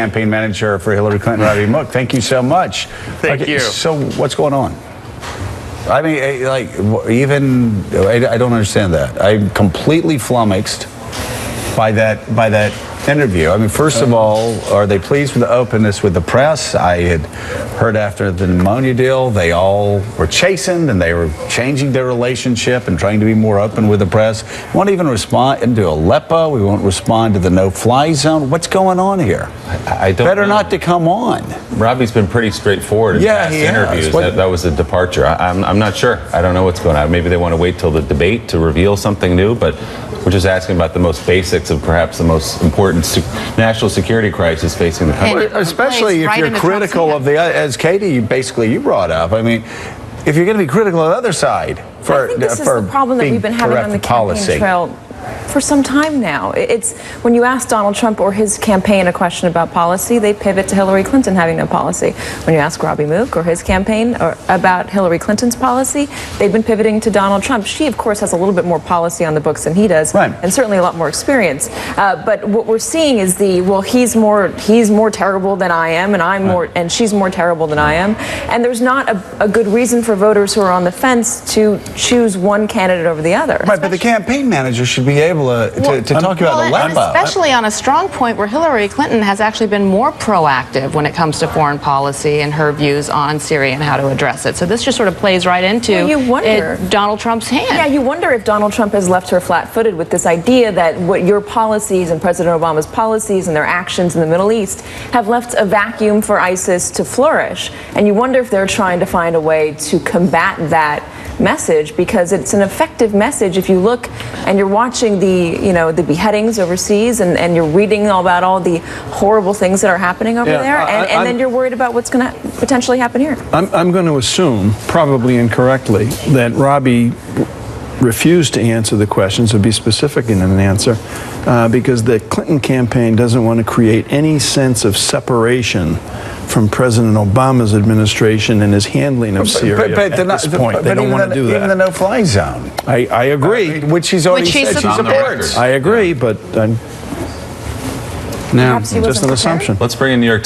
Campaign manager for Hillary Clinton, Robbie Mook. Thank you so much. Thank you. So what's going on? I mean, like, even I don't understand that. I'm completely flummoxed by that interview. I mean, first of all, are they pleased with the openness with the press? I had heard after the pneumonia deal, they all were chastened and they were changing their relationship and trying to be more open with the press. We won't even respond to Aleppo. We won't respond to the no-fly zone. What's going on here? I don't Better know. not to come on. Robbie's been pretty straightforward in past interviews. That was a departure. I'm not sure. I don't know what's going on. Maybe they want to wait till the debate to reveal something new, but we're just asking about the most basics of perhaps the most important national security crisis facing the country. Especially if you're critical of as Katie, you brought up. I mean, if you're going to be critical of the other side I think this is the problem that we've been having on the campaign trail for some time now. It's when you ask Donald Trump or his campaign a question about policy, they pivot to Hillary Clinton having no policy. When you ask Robbie Mook or his campaign about Hillary Clinton's policy, they've been pivoting to Donald Trump. She, of course, has a little bit more policy on the books than he does, right, and certainly a lot more experience. But what we're seeing is he's more terrible than I am, and I'm more, and she's more terrible than I am. And there's not a good reason for voters who are on the fence to choose one candidate over the other. Right, but the campaign manager should be able to talk about Aleppo. Especially on a strong point where Hillary Clinton has actually been more proactive when it comes to foreign policy and her views on Syria and how to address it. So this just sort of plays right into Donald Trump's hand. Yeah, you wonder if Donald Trump has left her flat-footed with this idea that what your policies and President Obama's policies and their actions in the Middle East have left a vacuum for ISIS to flourish. And you wonder if they're trying to find a way to combat that message, because it's an effective message. If you look and you're watching the beheadings overseas and you're reading about all the horrible things that are happening over there, and then you're worried about what's going to potentially happen here. I'm going to assume, probably incorrectly, that Robbie refused to answer the questions or be specific in an answer because the Clinton campaign doesn't want to create any sense of separation from President Obama's administration and his handling of Syria at this point. They don't want to do that. Even the no-fly zone. I agree. Which she's already said she supports. I agree, but now just an assumption. Let's bring in New York